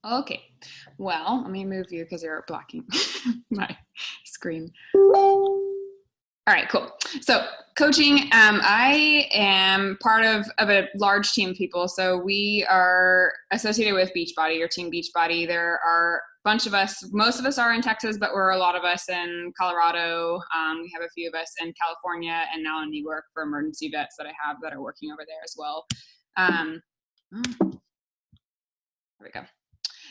Okay. Well, let me move you because you're blocking my screen. All right, cool. So coaching, I am part of a large team of people. So we are associated with Beachbody or Team Beachbody. There are a bunch of us. Most of us are in Texas, but we're a lot of us in Colorado. We have a few of us in California and now in New York for emergency vets that I have that are working over there as well. There we go.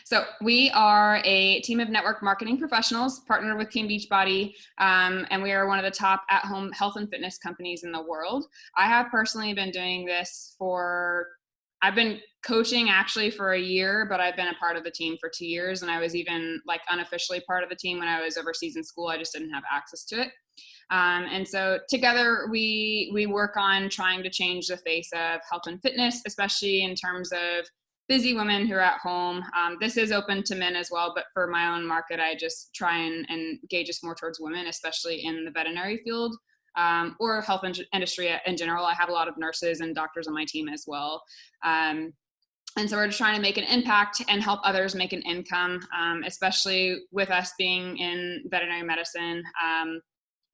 So we are a team of network marketing professionals partnered with Team Beachbody, and we are one of the top at-home health and fitness companies in the world. I have personally been doing this I've been coaching actually for a year, but I've been a part of the team for 2 years, and I was even like unofficially part of the team when I was overseas in school. I just didn't have access to it. And so together we work on trying to change the face of health and fitness, especially in terms of busy women who are at home. This is open to men as well, but for my own market, I just try and gauge us more towards women, especially in the veterinary field or health industry in general. I have a lot of nurses and doctors on my team as well. And so we're just trying to make an impact and help others make an income, especially with us being in veterinary medicine.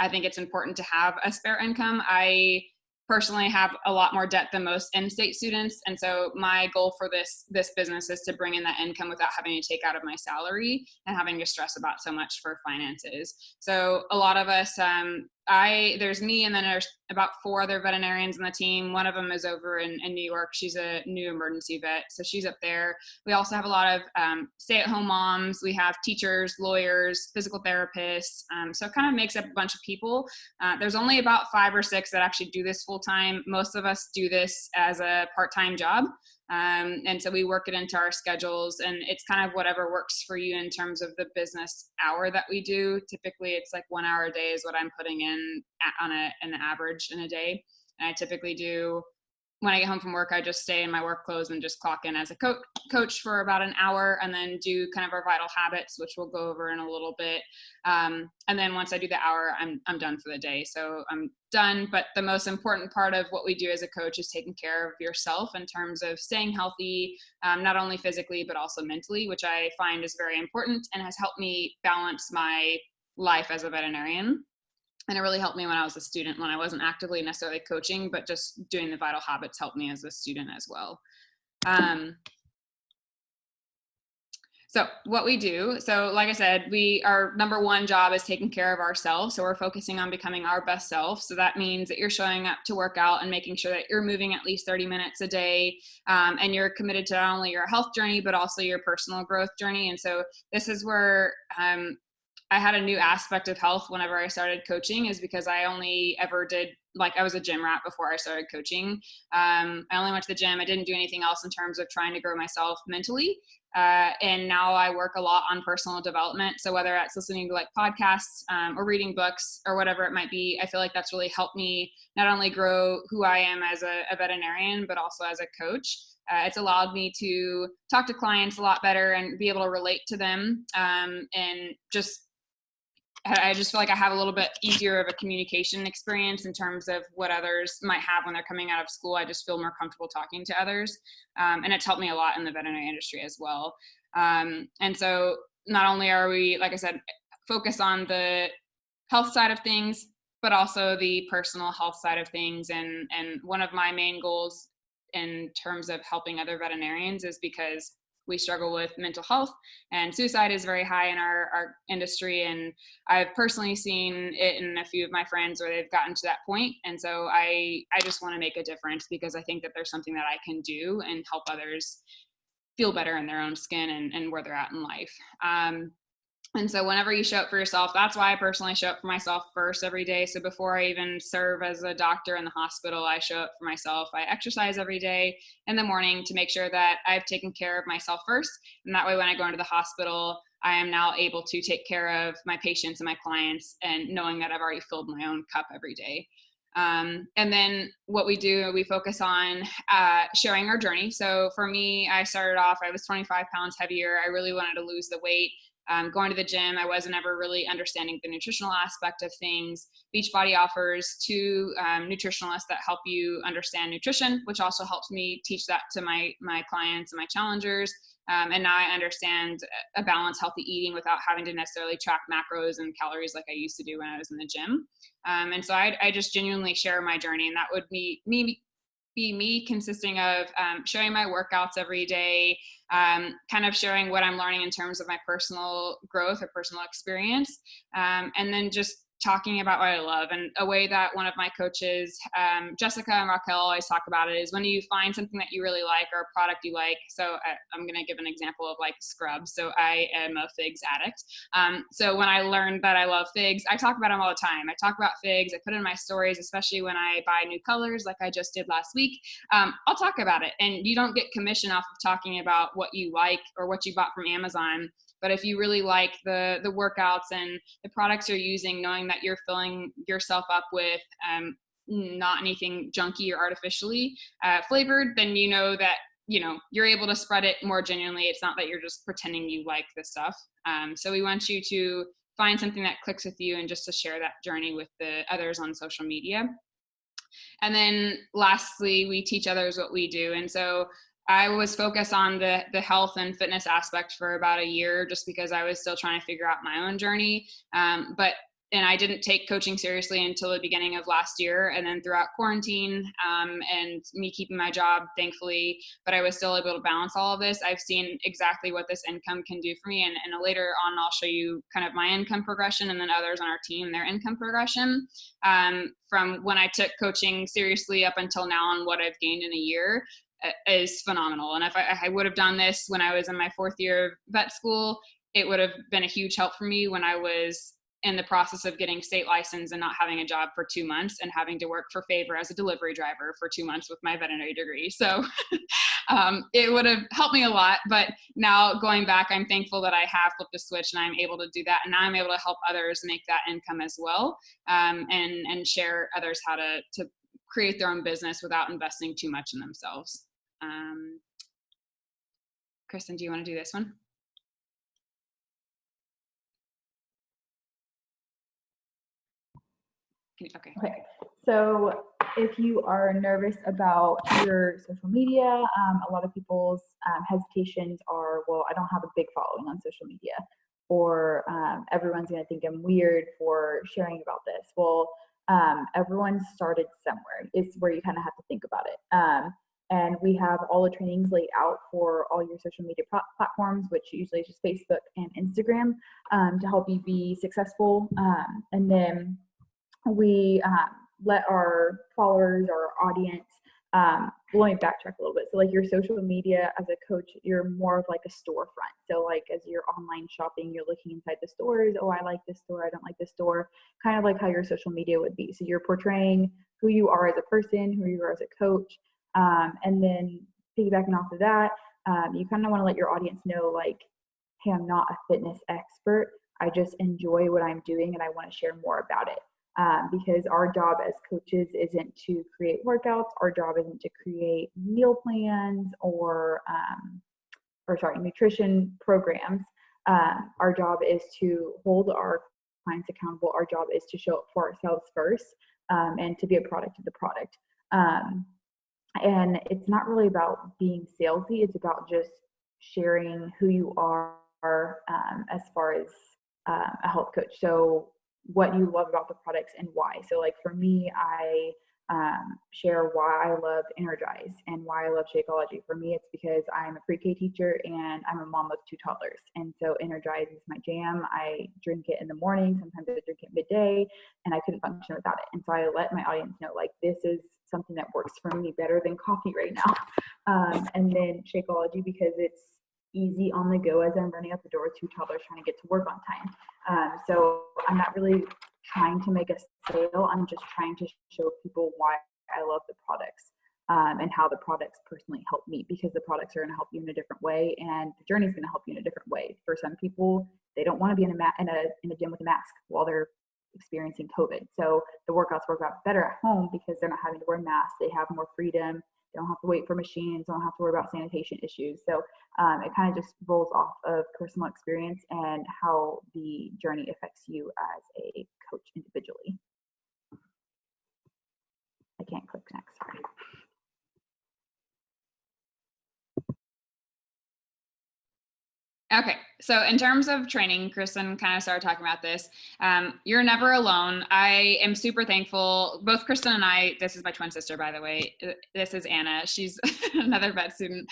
I think it's important to have a spare income. I personally have a lot more debt than most in-state students. And so my goal for this business is to bring in that income without having to take out of my salary and having to stress about so much for finances. So a lot of us, there's me and then there's about 4 other veterinarians on the team. One of them is over in New York. She's a new emergency vet, so she's up there. We also have a lot of stay-at-home moms. We have teachers, lawyers, physical therapists. So it kind of makes up a bunch of people. There's only about 5 or 6 that actually do this full-time. Most of us do this as a part-time job. And so we work it into our schedules, and it's kind of whatever works for you in terms of the business hour that we do. Typically it's like 1 hour a day is what I'm putting in on an average in a day. And I typically do, when I get home from work, I just stay in my work clothes and just clock in as a coach for about an hour and then do kind of our vital habits, which we'll go over in a little bit. And then once I do the hour, I'm done for the day. So I'm done. But the most important part of what we do as a coach is taking care of yourself in terms of staying healthy, not only physically, but also mentally, which I find is very important and has helped me balance my life as a veterinarian. And it really helped me when I was a student, when I wasn't actively necessarily coaching, but just doing the vital habits helped me as a student as well. So what we do, so like I said, our number one job is taking care of ourselves. So we're focusing on becoming our best self. So that means that you're showing up to work out and making sure that you're moving at least 30 minutes a day. And you're committed to not only your health journey, but also your personal growth journey. And so this is where, I had a new aspect of health whenever I started coaching, is because I only ever did, like, I was a gym rat before I started coaching. I only went to the gym. I didn't do anything else in terms of trying to grow myself mentally. And now I work a lot on personal development. So whether that's listening to like podcasts or reading books or whatever it might be, I feel like that's really helped me not only grow who I am as a veterinarian, but also as a coach. It's allowed me to talk to clients a lot better and be able to relate to them, and I just feel like I have a little bit easier of a communication experience in terms of what others might have when they're coming out of school. I just feel more comfortable talking to others. And it's helped me a lot in the veterinary industry as well. And so not only are we, like I said, focused on the health side of things, but also the personal health side of things. And one of my main goals in terms of helping other veterinarians is because we struggle with mental health, and suicide is very high in our industry. And I've personally seen it in a few of my friends where they've gotten to that point. And so I just want to make a difference, because I think that there's something that I can do and help others feel better in their own skin and where they're at in life. And so whenever you show up for yourself, that's why I personally show up for myself first every day. So before I even serve as a doctor in the hospital, I show up for myself. I exercise every day in the morning to make sure that I've taken care of myself first. And that way, when I go into the hospital, I am now able to take care of my patients and my clients, and knowing that I've already filled my own cup every day. And then what we do, we focus on sharing our journey. So for me, I started off, I was 25 pounds heavier. I really wanted to lose the weight. Going to the gym, I wasn't ever really understanding the nutritional aspect of things. Beachbody offers 2 nutritionalists that help you understand nutrition, which also helps me teach that to my clients and my challengers. And now I understand a balanced, healthy eating without having to necessarily track macros and calories like I used to do when I was in the gym. And so I just genuinely share my journey, and that would be me consisting of showing my workouts every day, kind of showing what I'm learning in terms of my personal growth or personal experience, and then just talking about what I love. And a way that one of my coaches, Jessica and Raquel, always talk about it is when you find something that you really like or a product you like. So I'm going to give an example of like scrubs. So I am a figs addict. So when I learned that I love figs, I talk about them all the time. I talk about figs. I put it in my stories, especially when I buy new colors like I just did last week. I'll talk about it. And you don't get commission off of talking about what you like or what you bought from Amazon. But if you really like the workouts and the products you're using, knowing that you're filling yourself up with not anything junky or artificially flavored, then you know that you're able to spread it more genuinely. It's not that you're just pretending you like this stuff. So we want you to find something that clicks with you and just to share that journey with the others on social media. And then lastly, we teach others what we do. And so I was focused on the health and fitness aspect for about a year, just because I was still trying to figure out my own journey. And I didn't take coaching seriously until the beginning of last year. And then throughout quarantine and me keeping my job, thankfully, but I was still able to balance all of this. I've seen exactly what this income can do for me. And later on, I'll show you kind of my income progression, and then others on our team, their income progression. From when I took coaching seriously up until now, and what I've gained in a year is phenomenal. And if I would have done this when I was in my 4th year of vet school, it would have been a huge help for me when I was in the process of getting state license and not having a job for 2 months and having to work for Favor as a delivery driver for 2 months with my veterinary degree. So it would have helped me a lot. But now going back, I'm thankful that I have flipped a switch and I'm able to do that. And now I'm able to help others make that income as well, and share others how to create their own business without investing too much in themselves. Kristen, do you want to do this one? Okay. So if you are nervous about your social media, a lot of people's hesitations are, well, I don't have a big following on social media, or everyone's going to think I'm weird for sharing about this. Well, everyone started somewhere. It's where you kind of have to think about it. And we have all the trainings laid out for all your social media platforms, which usually is just Facebook and Instagram, to help you be successful. And then we let our followers, our audience, let me backtrack a little bit. So like your social media as a coach, you're more of like a storefront. So like as you're online shopping, you're looking inside the stores. Oh, I like this store. I don't like this store. Kind of like how your social media would be. So you're portraying who you are as a person, who you are as a coach. And then piggybacking off of that, you kind of want to let your audience know like, hey, I'm not a fitness expert. I just enjoy what I'm doing and I want to share more about it. Because our job as coaches isn't to create workouts. Our job isn't to create meal plans or nutrition programs. Our job is to hold our clients accountable. Our job is to show up for ourselves first, and to be a product of the product. And it's not really about being salesy. It's about just sharing who you are as far as a health coach. So what you love about the products and why. So like for me, I share why I love Energize and why I love Shakeology. For me, it's because I'm a pre-K teacher and I'm a mom of 2 toddlers. And so Energize is my jam. I drink it in the morning. Sometimes I drink it midday, and I couldn't function without it. And so I let my audience know, like, this is something that works for me better than coffee right now. And then Shakeology, because it's easy on the go as I'm running out the door with 2 toddlers trying to get to work on time. So I'm not really trying to make a sale. I'm just trying to show people why I love the products, and how the products personally help me, because the products are going to help you in a different way, and the journey is going to help you in a different way. For some people, they don't want to be in a gym with a mask while they're experiencing COVID. So the workouts work out better at home because they're not having to wear masks. They have more freedom. They don't have to wait for machines. Don't have to worry about sanitation issues. So it kind of just rolls off of personal experience and how the journey affects you as a coach individually. I can't click next, sorry. Okay, so in terms of training, Kristen kind of started talking about this. You're never alone. I am super thankful. Both Kristen and I, this is my twin sister, by the way. This is Anna. She's another vet student.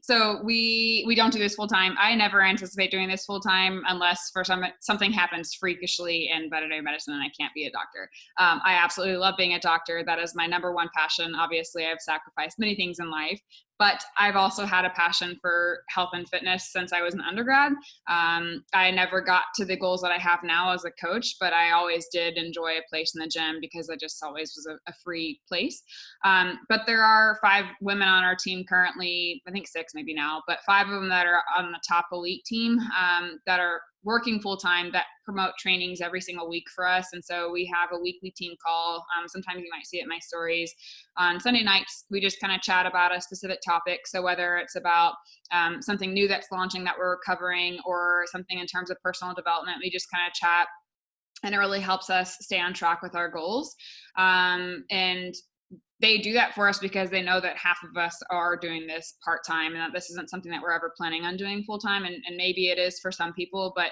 So we don't do this full time. I never anticipate doing this full time unless for something happens freakishly in veterinary medicine and I can't be a doctor. I absolutely love being a doctor. That is my number one passion. Obviously, I've sacrificed many things in life, but I've also had a passion for health and fitness since I was an undergrad. I never got to the goals that I have now as a coach, but I always did enjoy a place in the gym because it just always was a free place. But there are 5 women on our team currently, I think 6 maybe now, but 5 of them that are on the top elite team that are working full time that promote trainings every single week for us. And so we have a weekly team call. Sometimes you might see it in my stories. On Sunday nights, we just kind of chat about a specific topic. So whether it's about something new that's launching that we're covering or something in terms of personal development, we just kind of chat, and it really helps us stay on track with our goals. And they do that for us because they know that half of us are doing this part-time and that this isn't something that we're ever planning on doing full-time. And maybe it is for some people, but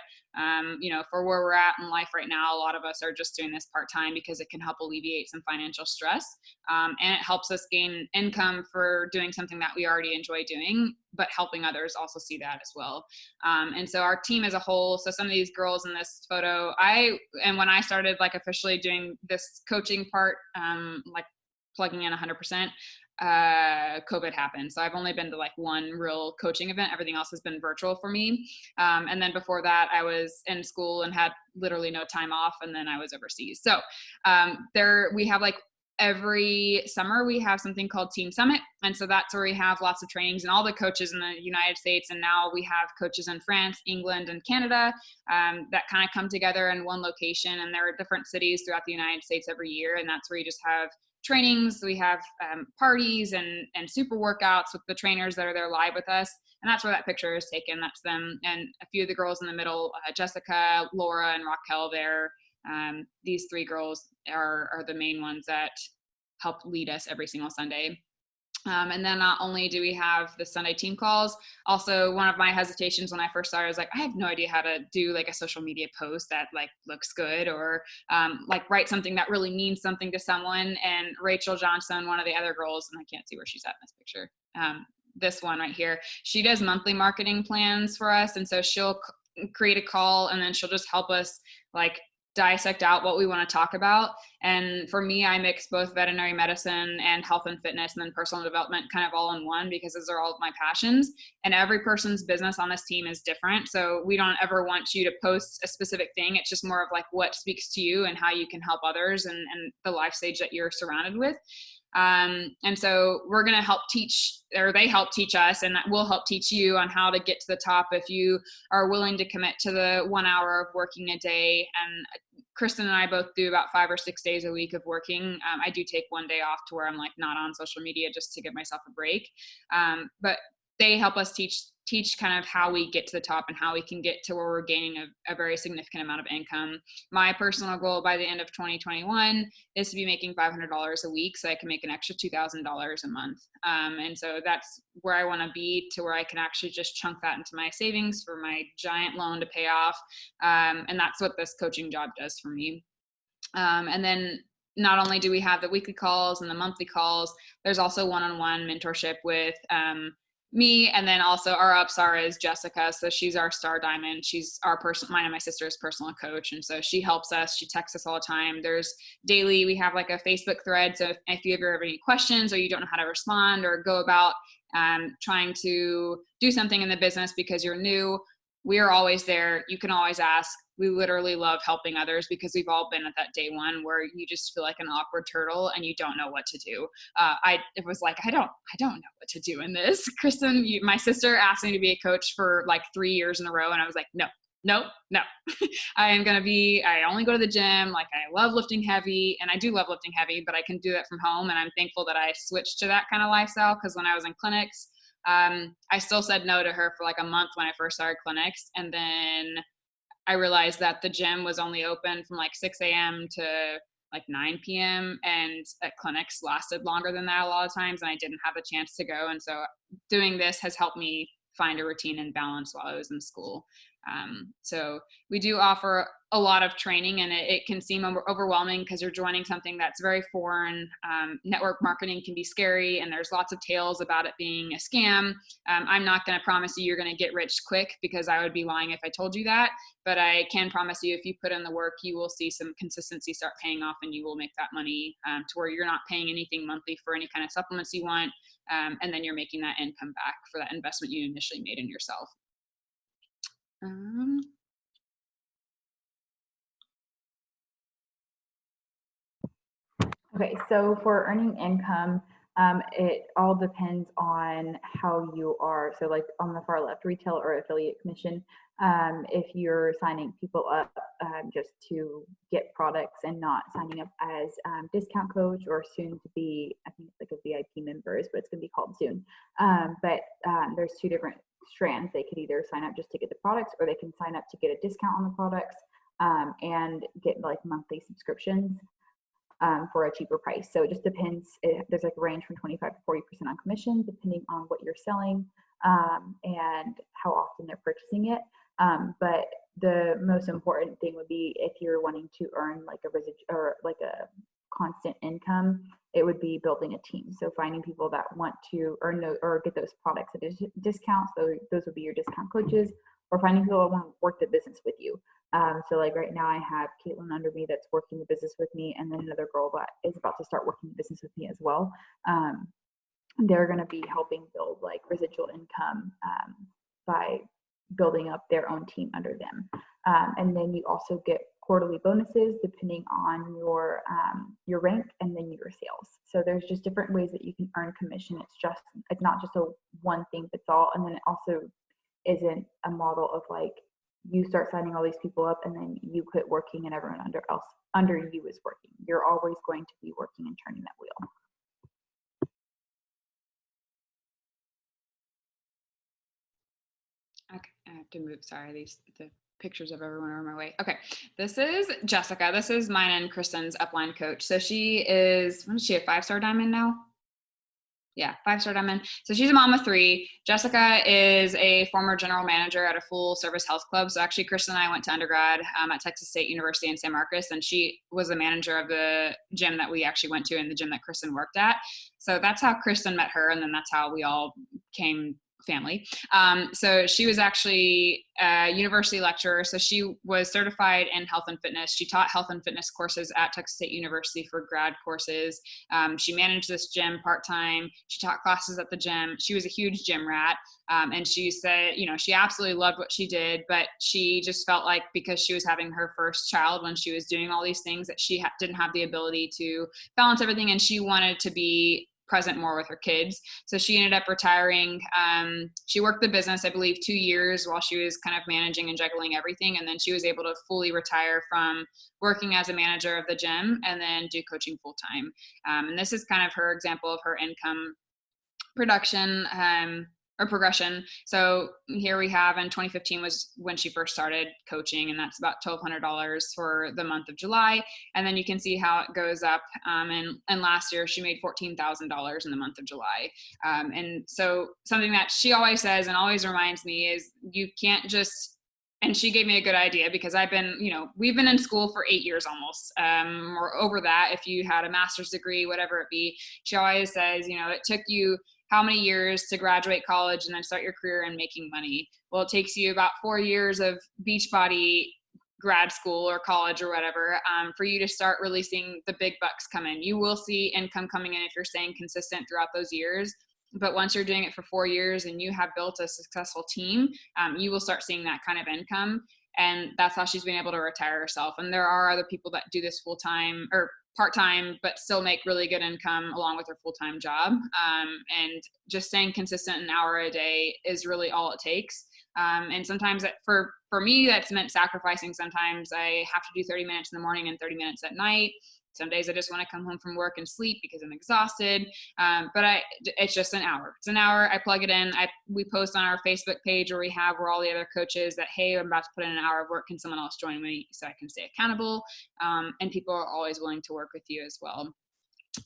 for where we're at in life right now, a lot of us are just doing this part-time because it can help alleviate some financial stress. And it helps us gain income for doing something that we already enjoy doing, but helping others also see that as well. And so our team as a whole, so some of these girls in this photo, when I started like officially doing this coaching part, like plugging in 100%, COVID happened. So I've only been to like one real coaching event. Everything else has been virtual for me. And then before that, I was in school and had literally no time off. And then I was overseas. So we have like every summer we have something called Team Summit. And so that's where we have lots of trainings and all the coaches in the United States. And now we have coaches in France, England, and Canada that kind of come together in one location. And there are different cities throughout the United States every year. And that's where you just have trainings. We have parties and super workouts with the trainers that are there live with us. And that's where that picture is taken. That's them. And a few of the girls in the middle, Jessica, Laura, and Raquel there. These 3 girls are the main ones that help lead us every single Sunday. And then not only do we have the Sunday team calls, also one of my hesitations when I first started was like, I have no idea how to do like a social media post that like looks good or like write something that really means something to someone. And Rachel Johnson, one of the other girls, and I can't see where she's at in this picture, this one right here, she does monthly marketing plans for us. And so she'll create a call and then she'll just help us like dissect out what we want to talk about. And for me, I mix both veterinary medicine and health and fitness and then personal development kind of all in one because those are all of my passions. And every person's business on this team is different. So we don't ever want you to post a specific thing. It's just more of like what speaks to you and how you can help others and the life stage that you're surrounded with. And so we're going to help teach, or they help teach us, and that will help teach you on how to get to the top if you are willing to commit to the 1 hour of working a day. And Kristen and I both do about 5 or 6 days a week of working. I do take one day off to where I'm like not on social media just to give myself a break. But they help us teach kind of how we get to the top and how we can get to where we're gaining a very significant amount of income. My personal goal by the end of 2021 is to be making $500 a week so I can make an extra $2,000 a month. And so that's where I want to be, to where I can actually just chunk that into my savings for my giant loan to pay off. And that's what this coaching job does for me. And then not only do we have the weekly calls and the monthly calls, there's also one-on-one mentorship with me, and then also our upstar is Jessica. So she's our star diamond. She's mine and my sister's personal coach. And so she helps us. She texts us all the time. There's daily, we have like a Facebook thread. So if you ever have any questions or you don't know how to respond or go about trying to do something in the business because you're new, we are always there. You can always ask. We literally love helping others because we've all been at that day one where you just feel like an awkward turtle and you don't know what to do. It was like, I don't know what to do in this. Kristen, my sister asked me to be a coach for like 3 years in a row. And I was like, no. I only go to the gym. Like I love lifting heavy, and I do love lifting heavy, but I can do that from home. And I'm thankful that I switched to that kind of lifestyle, because when I was in clinics, I still said no to her for like a month when I first started clinics. And then I realized that the gym was only open from like 6 a.m. to like 9 p.m. and clinics lasted longer than that a lot of times, and I didn't have a chance to go. And so doing this has helped me find a routine and balance while I was in school. So we do offer a lot of training, and it can seem overwhelming because you're joining something that's very foreign. Network marketing can be scary, and there's lots of tales about it being a scam. I'm not going to promise you you're going to get rich quick, because I would be lying if I told you that. But I can promise you, if you put in the work, you will see some consistency start paying off, and you will make that money to where you're not paying anything monthly for any kind of supplements you want. And then you're making that income back for that investment you initially made in yourself. Okay, so for earning income, it all depends on how you are. So like on the far left, retail or affiliate commission, if you're signing people up just to get products and not signing up as discount coach, or soon to be, I think it's like a VIP members, but it's going to be called soon. But there's two different strands. They could either sign up just to get the products, or they can sign up to get a discount on the products and get like monthly subscriptions for a cheaper price. So it just depends. There's like a range from 25 to 40% on commission, depending on what you're selling and how often they're purchasing it. But the most important thing would be, if you're wanting to earn like a residual or like a constant income, it would be building a team. So finding people that want to earn those or get those products at discounts. So those would be your discount coaches, or finding people that want to work the business with you. So like right now I have Caitlin under me that's working the business with me, and then another girl that is about to start working the business with me as well. They're going to be helping build like residual income by building up their own team under them. And then you also get quarterly bonuses depending on your rank and then your sales. So there's just different ways that you can earn commission. It's not just a one thing fits all. And then it also isn't a model of like, you start signing all these people up and then you quit working and everyone under you is working. You're always going to be working and turning that wheel. Okay, I have to move. Sorry, the pictures of everyone are on my way. Okay, this is Jessica. This is mine and Kristen's upline coach. So she is, what is she, a 5-star diamond now? Yeah, 5-star diamond. So she's a mom of 3. Jessica is a former general manager at a full service health club. So actually, Kristen and I went to undergrad at Texas State University in San Marcos, and she was the manager of the gym that we actually went to and the gym that Kristen worked at. So that's how Kristen met her, and then that's how we all came family. So she was actually a university lecturer. So she was certified in health and fitness. She taught health and fitness courses at Texas State University for grad courses. She managed this gym part-time. She taught classes at the gym. She was a huge gym rat. And she said, she absolutely loved what she did, but she just felt like because she was having her first child when she was doing all these things, that she didn't have the ability to balance everything. And she wanted to be present more with her kids. So she ended up retiring. She worked the business, I believe, 2 years while she was kind of managing and juggling everything. And then she was able to fully retire from working as a manager of the gym and then do coaching full time. And this is kind of her example of her income production or progression. So here we have, in 2015 was when she first started coaching, and that's about $1,200 for the month of July. And then you can see how it goes up. And last year she made $14,000 in the month of July. And so something that she always says and always reminds me is, you can't just, and she gave me a good idea, because we've been in school for 8 years almost, or over that, if you had a master's degree, whatever it be. She always says, it took you how many years to graduate college and then start your career in making money? Well, it takes you about 4 years of Beachbody grad school or college or whatever for you to start releasing the big bucks come in. You will see income coming in if you're staying consistent throughout those years. But once you're doing it for 4 years and you have built a successful team, you will start seeing that kind of income. And that's how she's been able to retire herself. And there are other people that do this full time or part-time, but still make really good income along with their full-time job. And just staying consistent an hour a day is really all it takes. And sometimes for me, that's meant sacrificing. Sometimes I have to do 30 minutes in the morning and 30 minutes at night. Some days I just want to come home from work and sleep because I'm exhausted. But it's just an hour. It's an hour. I plug it in. We post on our Facebook page where all the other coaches that, hey, I'm about to put in an hour of work. Can someone else join me so I can stay accountable? And people are always willing to work with you as well.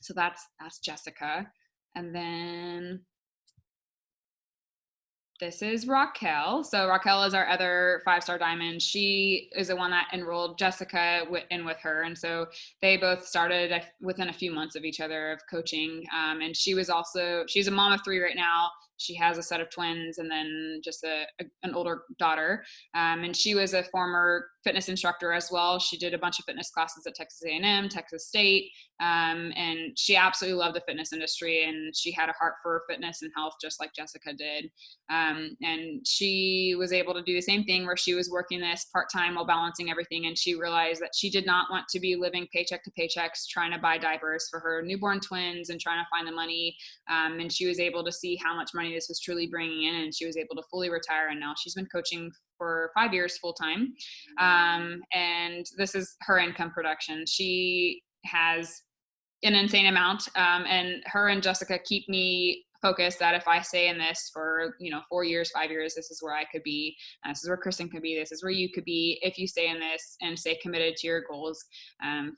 So that's Jessica. And then This is Raquel. So Raquel is our other 5-star diamond. She is the one that enrolled Jessica in with her. And so they both started within a few months of each other of coaching. And she's a mom of 3 right now. She has a set of twins and then just an older daughter. And she was a former fitness instructor as well. She did a bunch of fitness classes at Texas A&M, Texas State. And she absolutely loved the fitness industry, and she had a heart for fitness and health just like Jessica did. And she was able to do the same thing where she was working this part-time while balancing everything. And she realized that she did not want to be living paycheck to paychecks, trying to buy diapers for her newborn twins and trying to find the money. And she was able to see how much money this was truly bringing in, and she was able to fully retire. And now she's been coaching for 5 years full time. And this is her income production. She has an insane amount. And her and Jessica keep me focused that if I stay in this for, 4 years, 5 years, this is where I could be. This is where Kristen could be. This is where you could be if you stay in this and stay committed to your goals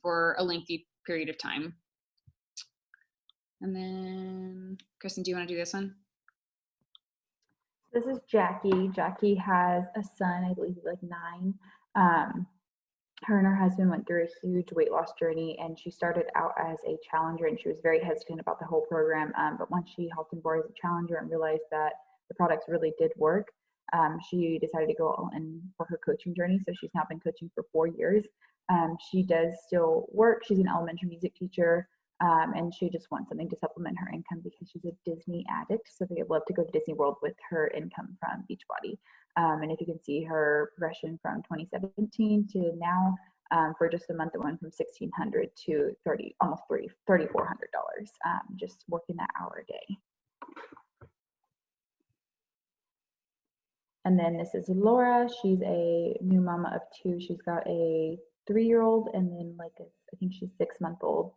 for a lengthy period of time. And then, Kristen, do you want to do this one? This is Jackie. Jackie has a son, I believe he's like 9. Her and her husband went through a huge weight loss journey, and she started out as a challenger, and she was very hesitant about the whole program. But once she hopped on board as a challenger and realized that the products really did work, she decided to go all in for her coaching journey. So she's now been coaching for 4 years. She does still work. She's an elementary music teacher. And she just wants something to supplement her income because she's a Disney addict. So they love to go to Disney World with her income from Beachbody. And if you can see her progression from 2017 to now, for just a month, it went from $1,600 to almost $3,400, just working that hour a day. And then this is Laura. She's a new mama of 2. She's got a 3-year-old and then I think she's 6-month-old.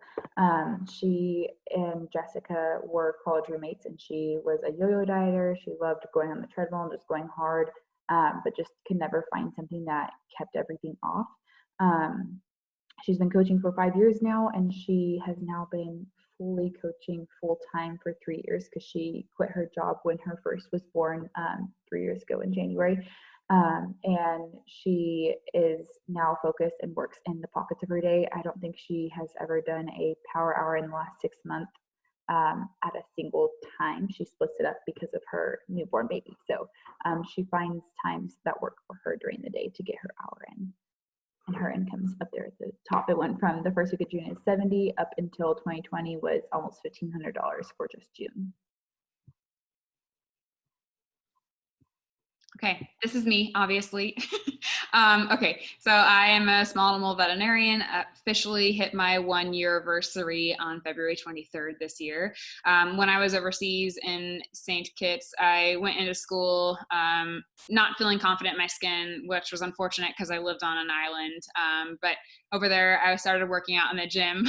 She and Jessica were college roommates, and she was a yo-yo dieter. She loved going on the treadmill and just going hard, but just could never find something that kept everything off. She's been coaching for 5 years now, and she has now been fully coaching full-time for 3 years because she quit her job when her first was born 3 years ago in January. And she is now focused and works in the pockets of her day. I don't think she has ever done a power hour in the last 6 months at a single time. She splits it up because of her newborn baby. So she finds times that work for her during the day to get her hour in. And her income's up there at the top. It went from the first week of June at $70 up until 2020 was almost $1,500 for just June. Okay, this is me, obviously. Okay, so I am a small animal veterinarian. Officially hit my 1-year anniversary on February 23rd this year. When I was overseas in St. Kitts, I went into school not feeling confident in my skin, which was unfortunate because I lived on an island. But over there, I started working out in the gym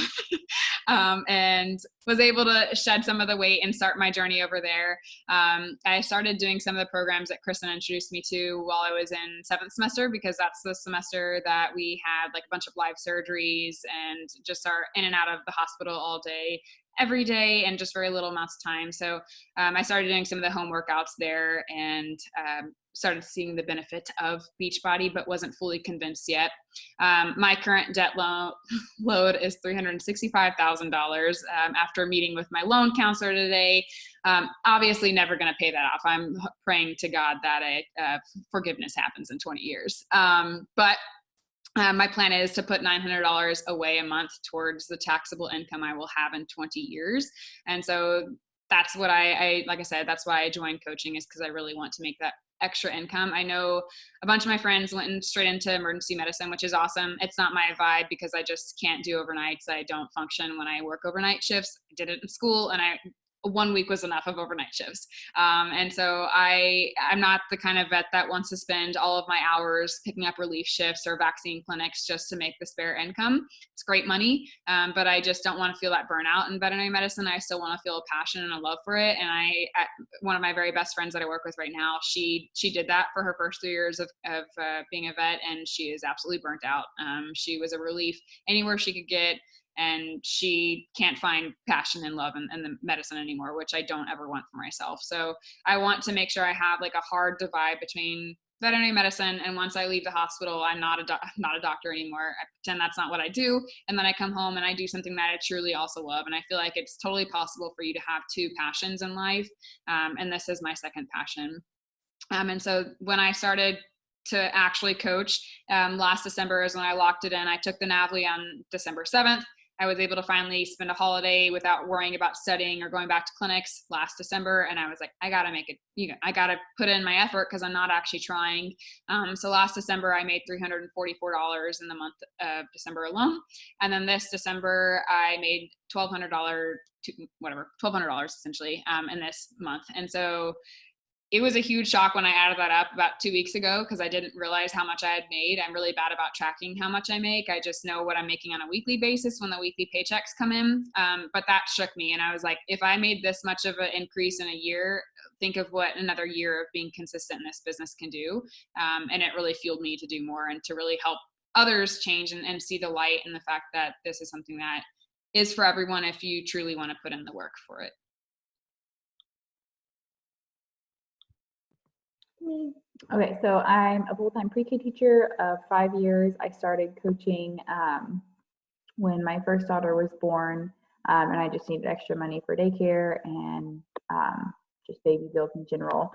and was able to shed some of the weight and start my journey over there. I started doing some of the programs that Kristen introduced me to while I was in 7th semester, because that's the semester that we had like a bunch of live surgeries and just are in and out of the hospital all day, every day, and just very little amounts of time. So I started doing some of the home workouts there and started seeing the benefit of Beachbody, but wasn't fully convinced yet. My current debt load is $365,000 after meeting with my loan counselor today. Obviously never going to pay that off. I'm praying to God that forgiveness happens in 20 years. But my plan is to put $900 away a month towards the taxable income I will have in 20 years. And so that's what like I said, that's why I joined coaching, is because I really want to make that extra income. I know a bunch of my friends went straight into emergency medicine, which is awesome. It's not my vibe because I just can't do overnights. I don't function when I work overnight shifts. I did it in school, and 1 week was enough of overnight shifts. And so I'm not the kind of vet that wants to spend all of my hours picking up relief shifts or vaccine clinics just to make the spare income. It's great money, but I just don't want to feel that burnout in veterinary medicine. I still want to feel a passion and a love for it. And one of my very best friends that I work with right now, she did that for her first 3 years of being a vet, and she is absolutely burnt out. She was a relief anywhere she could get. and she can't find passion and love in the medicine anymore, which I don't ever want for myself. So I want to make sure I have like a hard divide between veterinary medicine, and once I leave the hospital, I'm not a doctor anymore. I pretend that's not what I do, and then I come home and I do something that I truly also love. And I feel like it's totally possible for you to have two passions in life, and this is my second passion. And so when I started to actually coach, last December is when I locked it in. I took the NAVLE on December 7th. I was able to finally spend a holiday without worrying about studying or going back to clinics last December. And I was like, I got to make it, I got to put in my effort because I'm not actually trying. So last December, I made $344 in the month of December alone. And then this December, I made $1,200 essentially, in this month. And so it was a huge shock when I added that up about 2 weeks ago, because I didn't realize how much I had made. I'm really bad about tracking how much I make. I just know what I'm making on a weekly basis when the weekly paychecks come in. But that shook me. And I was like, if I made this much of an increase in a year, think of what another year of being consistent in this business can do. And it really fueled me to do more and to really help others change and see the light and the fact that this is something that is for everyone if you truly want to put in the work for it. Okay, so I'm a full-time pre-K teacher of 5 years. I started coaching when my first daughter was born, and I just needed extra money for daycare and just baby bills in general.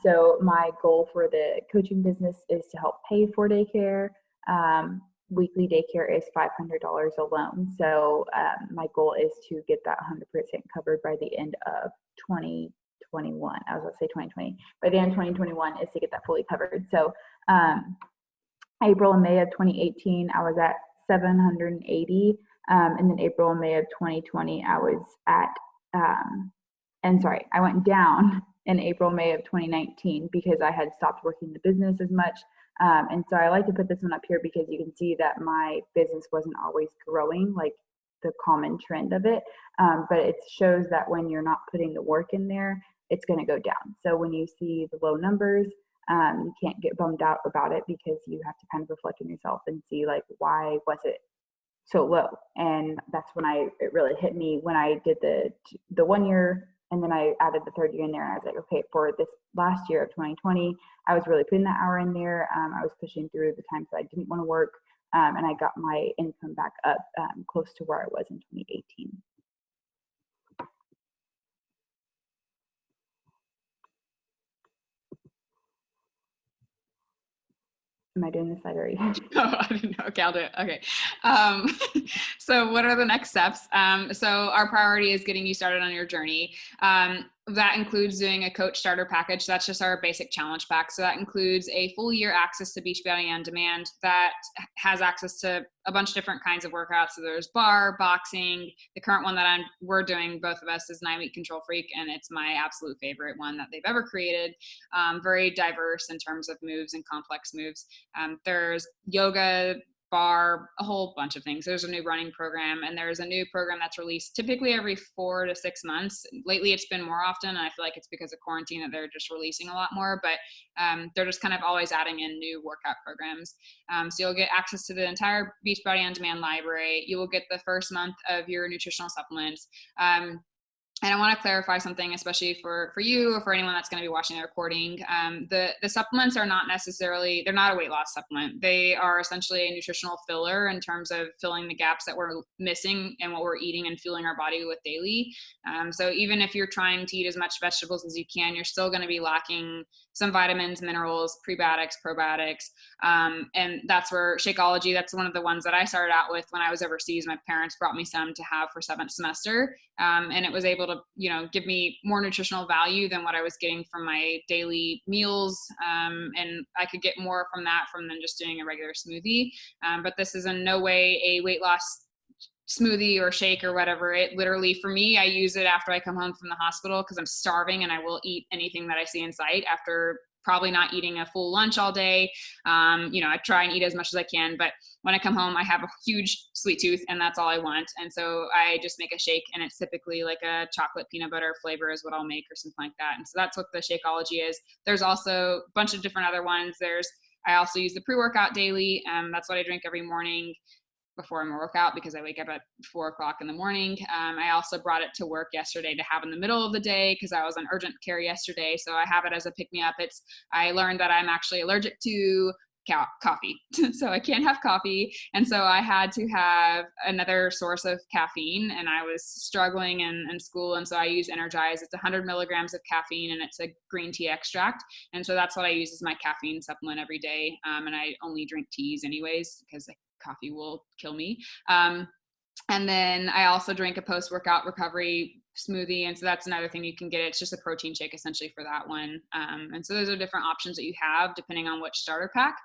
So my goal for the coaching business is to help pay for daycare. Weekly daycare is $500 alone. So my goal is to get that 100% covered by the end of 2021. I was going to say 2020. By the end of 2021 is to get that fully covered. So April and May of 2018, I was at 780. And then April and May of 2020, I was at, I went down in April, May of 2019 because I had stopped working the business as much. And so I like to put this one up here because you can see that my business wasn't always growing like the common trend of it. But it shows that when you're not putting the work in there, it's going to go down. So when you see the low numbers, you can't get bummed out about it because you have to kind of reflect on yourself and see like, why was it so low? And that's when it really hit me when I did the 1 year, and then I added the third year in there, and I was like, okay, for this last year of 2020, I was really putting that hour in there. I was pushing through the times that I didn't want to work, and I got my income back up close to where I was in 2018. Am I doing this slide already? Oh, I didn't know. Okay, I'll do it. Okay. So what are the next steps? So our priority is getting you started on your journey. That includes doing a coach starter package. That's just our basic challenge pack. So that includes a full year access to Beachbody On Demand that has access to a bunch of different kinds of workouts. So there's bar, boxing. The current one that we're doing, both of us, is 9 Week Control Freak, and it's my absolute favorite one that they've ever created. Very diverse in terms of moves and complex moves. There's yoga, bar, a whole bunch of things. There's a new running program, and there's a new program that's released typically every 4 to 6 months. Lately it's been more often, and I feel like it's because of quarantine that they're just releasing a lot more, but they're just kind of always adding in new workout programs. So you'll get access to the entire Beachbody On Demand library. You will get the first month of your nutritional supplements. And I want to clarify something, especially for you or for anyone that's going to be watching the recording. The supplements are not necessarily, they're not a weight loss supplement. They are essentially a nutritional filler in terms of filling the gaps that we're missing and what we're eating and fueling our body with daily. So even if you're trying to eat as much vegetables as you can, you're still going to be lacking some vitamins, minerals, prebiotics, probiotics. And that's where Shakeology, that's one of the ones that I started out with when I was overseas. My parents brought me some to have for 7th semester. And it was able to, give me more nutritional value than what I was getting from my daily meals. And I could get more from that than just doing a regular smoothie. But this is in no way a weight loss smoothie or shake or whatever. It literally, for me, I use it after I come home from the hospital because I'm starving and I will eat anything that I see in sight after probably not eating a full lunch all day. I try and eat as much as I can, but when I come home, I have a huge sweet tooth and that's all I want. And so I just make a shake, and it's typically like a chocolate peanut butter flavor is what I'll make or something like that. And so that's what the Shakeology is. There's also a bunch of different other ones. I also use the pre-workout daily. That's what I drink every morning before my workout because I wake up at 4:00 in the morning. I also brought it to work yesterday to have in the middle of the day because I was on urgent care yesterday. So I have it as a pick me up. I learned that I'm actually allergic to coffee. So I can't have coffee. And so I had to have another source of caffeine, and I was struggling in school. And so I use Energize. It's 100 milligrams of caffeine, and it's a green tea extract. And so that's what I use as my caffeine supplement every day. And I only drink teas anyways, because coffee will kill me. And then I also drink a post-workout recovery smoothie. And so that's another thing you can get. It's just a protein shake essentially for that one. And so those are different options that you have depending on which starter pack.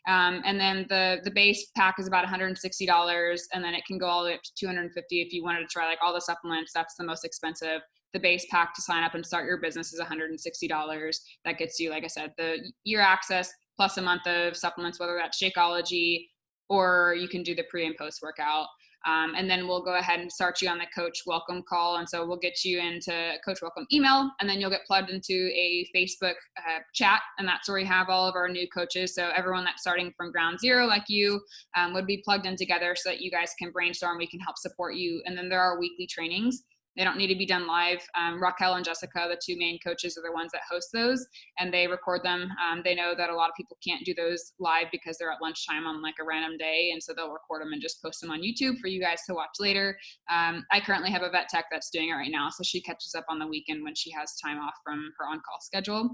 And then the base pack is about $160, and then it can go all the way up to $250 if you wanted to try like all the supplements. That's the most expensive. The base pack to sign up and start your business is $160. That gets you, like I said, the year access plus a month of supplements, whether that's Shakeology or you can do the pre and post workout. And then we'll go ahead and start you on the Coach Welcome call. And so we'll get you into Coach Welcome email, and then you'll get plugged into a Facebook chat. And that's where we have all of our new coaches. So everyone that's starting from ground zero, like you, would be plugged in together so that you guys can brainstorm. We can help support you. And then there are weekly trainings. They don't need to be done live. Raquel and Jessica, the two main coaches, are the ones that host those, and they record them. They know that a lot of people can't do those live because they're at lunchtime on like a random day, and so they'll record them and just post them on YouTube for you guys to watch later. I currently have a vet tech that's doing it right now, so she catches up on the weekend when she has time off from her on-call schedule.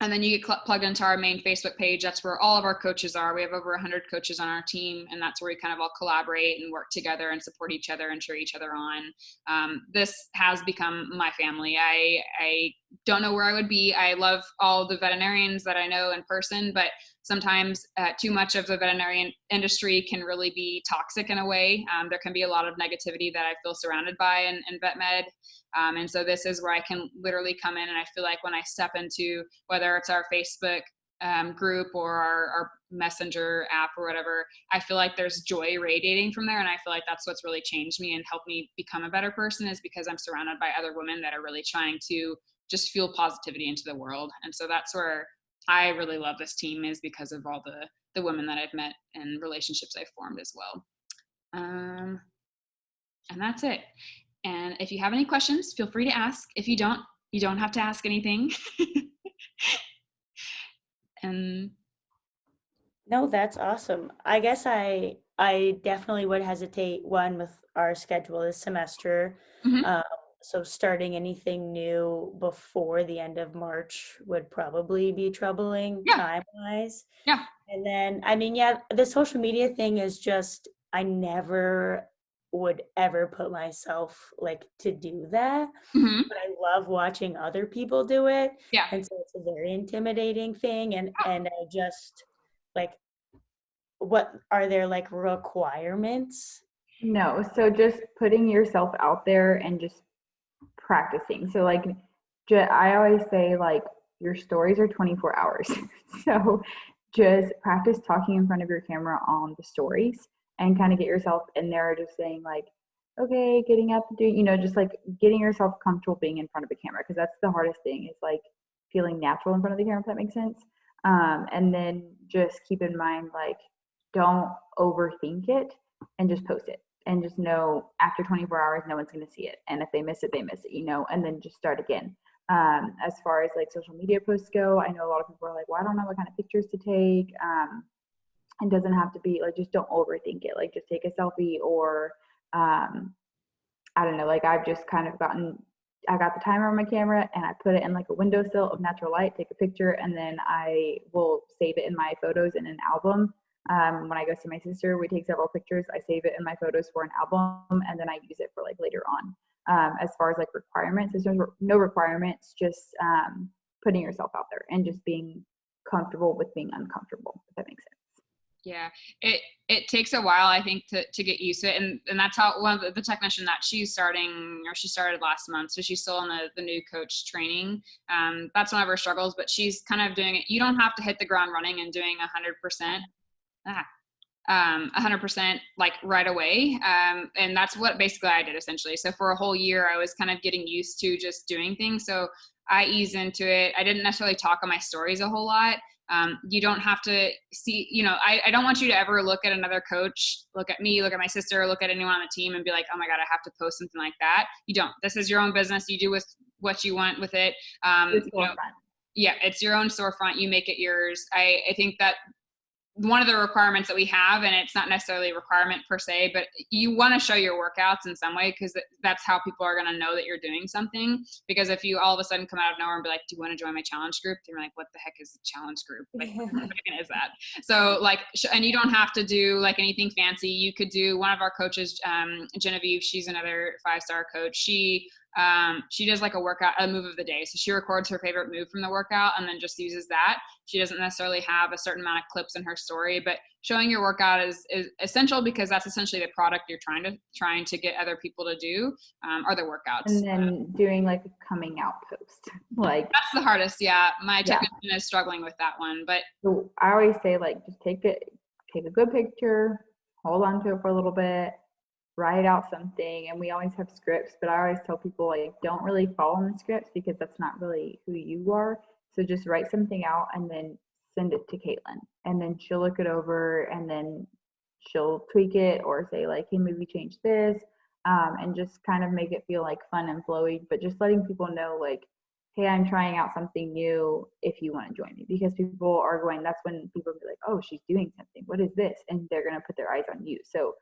And then you get plugged into our main Facebook page. That's where all of our coaches are. We have over 100 coaches on our team, and that's where we kind of all collaborate and work together and support each other and cheer each other on. This has become my family. I don't know where I would be. I love all the veterinarians that I know in person, but sometimes too much of the veterinarian industry can really be toxic in a way. There can be a lot of negativity that I feel surrounded by in vet med. And so this is where I can literally come in, and I feel like when I step into, whether it's our Facebook group or our messenger app or whatever, I feel like there's joy radiating from there. And I feel like that's what's really changed me and helped me become a better person, is because I'm surrounded by other women that are really trying to just fuel positivity into the world. And so that's where I really love this team, is because of all the women that I've met and relationships I've formed as well. And that's it. And if you have any questions, feel free to ask. If you don't have to ask anything. And no, that's awesome. I guess I definitely would hesitate, one, with our schedule this semester. Mhm. So starting anything new before the end of March would probably be troubling time-wise. Yeah. And then, I mean, yeah, the social media thing is just, I never would ever put myself like to do that. Mm-hmm. But I love watching other people do it. Yeah. And so it's a very intimidating thing. And I just like, what are there like requirements? No, so just putting yourself out there and just practicing. So like I always say, like, your stories are 24 hours. So just practice talking in front of your camera on the stories and kind of get yourself in there, just saying like, okay, getting up, doing, just like getting yourself comfortable being in front of the camera, because that's the hardest thing, is like feeling natural in front of the camera, if that makes sense. And then just keep in mind, like, don't overthink it and just post it. And just know after 24 hours, no one's going to see it. And if they miss it, they miss it, and then just start again. As far as like social media posts go, I know a lot of people are like, well, I don't know what kind of pictures to take. It doesn't have to be like, just don't overthink it. Like, just take a selfie, or I don't know, like I've just kind of I got the timer on my camera and I put it in like a windowsill of natural light, take a picture, and then I will save it in my photos in an album. When I go see my sister, we take several pictures. I save it in my photos for an album, and then I use it for like later on. As far as like requirements, there's no requirements, just putting yourself out there and just being comfortable with being uncomfortable, if that makes sense. Yeah, it takes a while, I think, to get used to it. And that's how one of the technician that she started last month. So she's still in the new coach training. That's one of her struggles, but she's kind of doing it. You don't have to hit the ground running and doing 100%. 100% like right away. And that's what basically I did essentially. So for a whole year, I was kind of getting used to just doing things. So I ease into it. I didn't necessarily talk on my stories a whole lot. You don't have to see, I don't want you to ever look at another coach, look at me, look at my sister, look at anyone on the team and be like, oh my God, I have to post something like that. You don't. This is your own business. You do with what you want with it. Yeah, it's your own storefront. You make it yours. I think that one of the requirements that we have, and it's not necessarily a requirement per se, but you want to show your workouts in some way, because that's how people are going to know that you're doing something. Because if you all of a sudden come out of nowhere and be like, do you want to join my challenge group? They're like, what the heck is a challenge group? Like, what is that? So like, and you don't have to do like anything fancy. You could do, one of our coaches, Genevieve, she's another 5-star coach. She does like a move of the day. So she records her favorite move from the workout and then just uses that. She doesn't necessarily have a certain amount of clips in her story, but showing your workout is essential, because that's essentially the product you're trying to get other people to do, are the workouts. And then doing like a coming out post. Like that's the hardest. Yeah. My technician is struggling with that one, but so I always say, like, just take a good picture, hold on to it for a little bit, write out something. And we always have scripts, but I always tell people, like, don't really follow the scripts, because that's not really who you are. So just write something out and then send it to Caitlin, and then she'll look it over, and then she'll tweak it or say like, hey, maybe change this, and just kind of make it feel like fun and flowy, but just letting people know, like, hey, I'm trying out something new if you want to join me, because people are going, that's when people will be like, oh, she's doing something. What is this? And they're going to put their eyes on you. So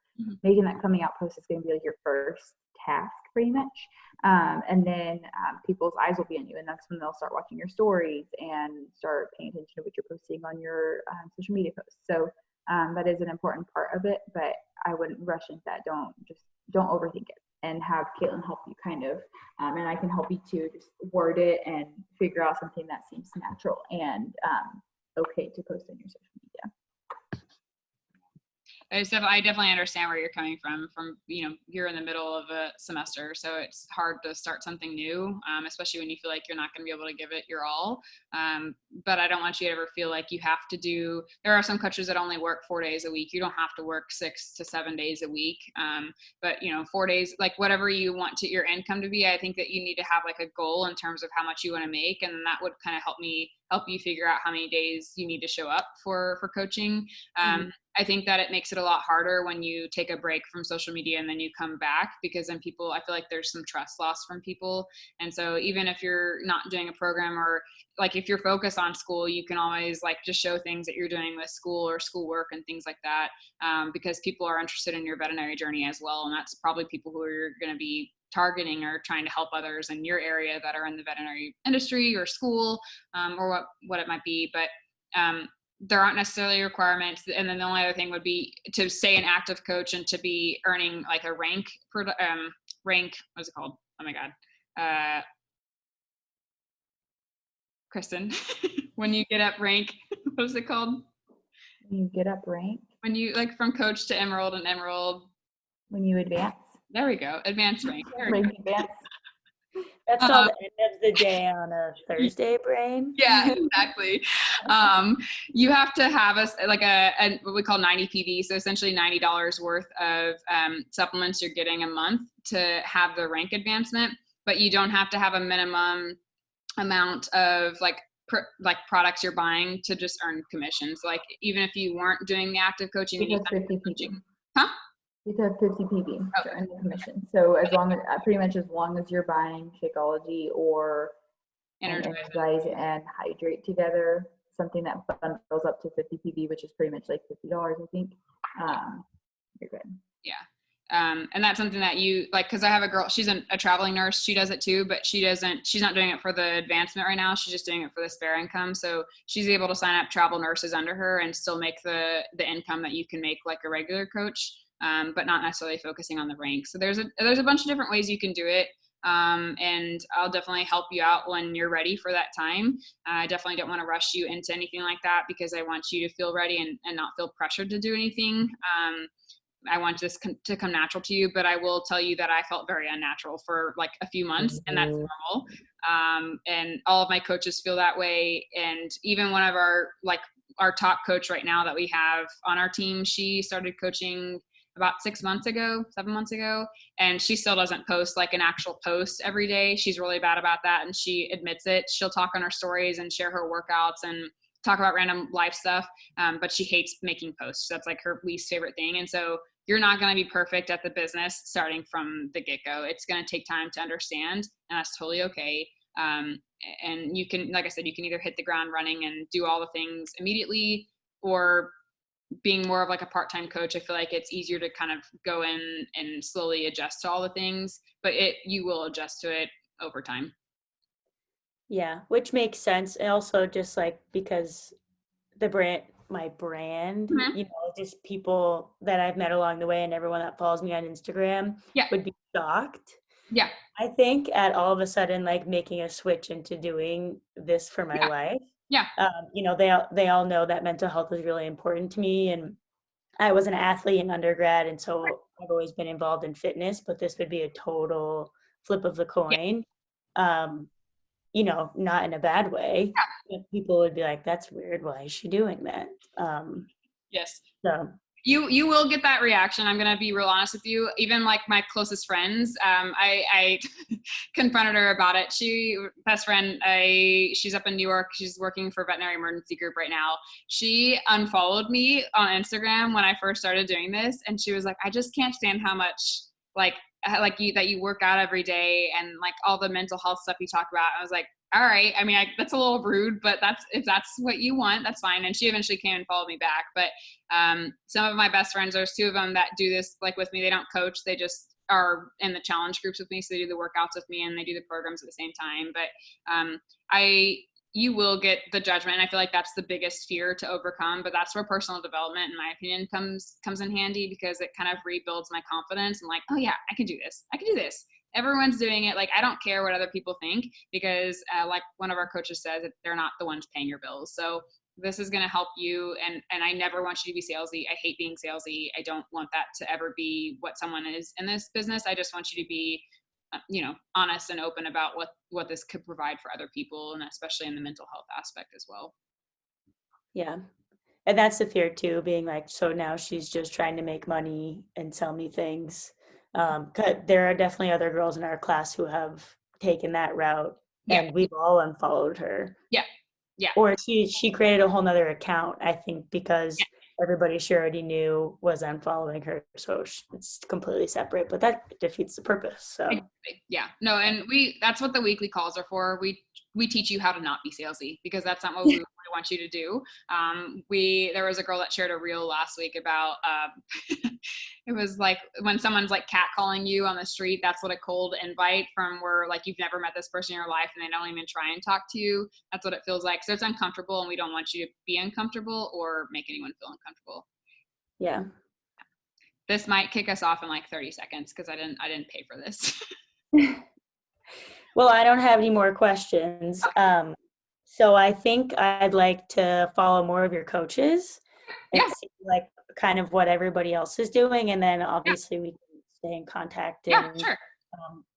making that coming out post is going to be like your first task pretty much. And then people's eyes will be on you, and that's when they'll start watching your stories and start paying attention to what you're posting on your social media posts. So that is an important part of it, but I wouldn't rush into that. Don't overthink it, and have Caitlin help you kind of, and I can help you too, just word it and figure out something that seems natural and okay to post on your social media. I definitely understand where you're coming from, you're in the middle of a semester, so it's hard to start something new, especially when you feel like you're not going to be able to give it your all. But I don't want you to ever feel like you have to there are some coaches that only work 4 days a week. You don't have to work 6 to 7 days a week. But 4 days, like whatever you want your income to be, I think that you need to have like a goal in terms of how much you want to make. And that would kind of help you figure out how many days you need to show up for coaching. I think that it makes it a lot harder when you take a break from social media and then you come back, because then I feel like there's some trust loss from people. And so even if you're not doing a program, or like if you're focused on school, you can always like just show things that you're doing with school or schoolwork and things like that, because people are interested in your veterinary journey as well. And that's probably people who are going to be targeting or trying to help others in your area that are in the veterinary industry or school, or what it might be. But there aren't necessarily requirements. And then the only other thing would be to stay an active coach and to be earning like a rank, what's it called? Oh my God. Kristen, when you get up rank, what is it called? When you get up rank? When you like from coach to emerald and emerald. When you advance? There we go. Advanced rank. Advance. That's called the end of the day on a Thursday, brain. Yeah, exactly. You have to have a what we call 90 PV. So essentially $90 worth of supplements you're getting a month to have the rank advancement, but you don't have to have a minimum amount of like products you're buying to just earn commissions. Like even if you weren't doing the active coaching, you just 50 PV. Huh? You have 50 PV to earn the commission. So as long as you're buying Shakeology or Energize and Hydrate together, something that bundles up to 50 PV, which is pretty much like $50, I think, you're good. Yeah. And that's something that you like, because I have a girl, she's a traveling nurse. She does it too, but she's not doing it for the advancement right now. She's just doing it for the spare income. So she's able to sign up travel nurses under her and still make the income that you can make like a regular coach, but not necessarily focusing on the rank. So there's a bunch of different ways you can do it. And I'll definitely help you out when you're ready for that time. I definitely don't want to rush you into anything like that, because I want you to feel ready and not feel pressured to do anything. I want this to come natural to you, but I will tell you that I felt very unnatural for like a few months, and that's normal. And all of my coaches feel that way. And even one of our top coach right now that we have on our team, she started coaching about 7 months ago, and she still doesn't post like an actual post every day. She's really bad about that, and she admits it. She'll talk on her stories and share her workouts and talk about random life stuff, but she hates making posts. That's like her least favorite thing. And so you're not going to be perfect at the business starting from the get-go. It's going to take time to understand, and that's totally okay. And you can, like I said, you can either hit the ground running and do all the things immediately, or being more of like a part-time coach, I feel like it's easier to kind of go in and slowly adjust to all the things, but you will adjust to it over time. Yeah, which makes sense. And also just like because my brand, Mhm. you know, just people that I've met along the way and everyone that follows me on Instagram Yeah. would be shocked. Yeah. I think at all of a sudden, like making a switch into doing this for my Yeah. life. Yeah. You know, they all know that mental health is really important to me, and I was an athlete in undergrad, and so I've always been involved in fitness. But this would be a total flip of the Yeah. coin. You know, not in a bad way. But people would be like, "That's weird. Why is she doing that?" Yes. So You will get that reaction. I'm gonna be real honest with you. Even like my closest friends, I confronted her about it. Best friend, she's up in New York. She's working for Veterinary Emergency Group right now. She unfollowed me on Instagram when I first started doing this, and she was like, "I just can't stand how much like that you work out every day and like all the mental health stuff you talk about." I was like, all right. I mean, that's a little rude, but if that's what you want, that's fine. And she eventually came and followed me back. But some of my best friends, there's 2 of them that do this like with me. They don't coach. They just are in the challenge groups with me. So they do the workouts with me and they do the programs at the same time. But you will get the judgment. And I feel like that's the biggest fear to overcome, but that's where personal development, in my opinion, comes in handy, because it kind of rebuilds my confidence and like, oh yeah, I can do this. I can do this. Everyone's doing it. Like, I don't care what other people think, because like one of our coaches says, they're not the ones paying your bills. So this is going to help you. And I never want you to be salesy. I hate being salesy. I don't want that to ever be what someone is in this business. I just want you to be, honest and open about what this could provide for other people, and especially in the mental health aspect as well. yeah. And that's the fear too, being like, so now she's just trying to make money and sell me things. 'Cause there are definitely other girls in our class who have taken that route, Yeah. and we've all unfollowed her. Yeah. Yeah. Or she created a whole nother account, I think, because Yeah. everybody she already knew was unfollowing her. So it's completely separate, but that defeats the purpose. So Yeah, no, and that's what the weekly calls are for. We teach you how to not be salesy, because that's not what we want you to do. There was a girl that shared a reel last week about it was like when someone's like catcalling you on the street, that's what a cold invite from, where like you've never met this person in your life and they don't even try and talk to you. That's what it feels like. So it's uncomfortable, and we don't want you to be uncomfortable or make anyone feel uncomfortable. yeah. This might kick us off in like 30 seconds because I didn't pay for this. Well, I don't have any more questions. So I think I'd like to follow more of your coaches and Yeah. see like kind of what everybody else is doing. And then obviously we can stay in contact, Yeah, and sure.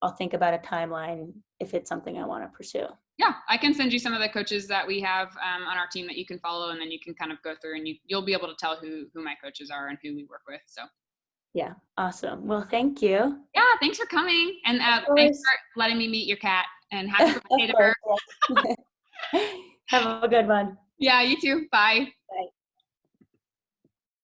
I'll think about a timeline if it's something I want to pursue. Yeah, I can send you some of the coaches that we have on our team that you can follow, and then you can kind of go through and you'll be able to tell who my coaches are and who we work with. So Yeah, awesome. Well, thank you. yeah, thanks for coming, and Of thanks course. for letting me meet your cat, and happy Of birthday to her. course. Have a good one. Yeah, you too. Bye. Bye.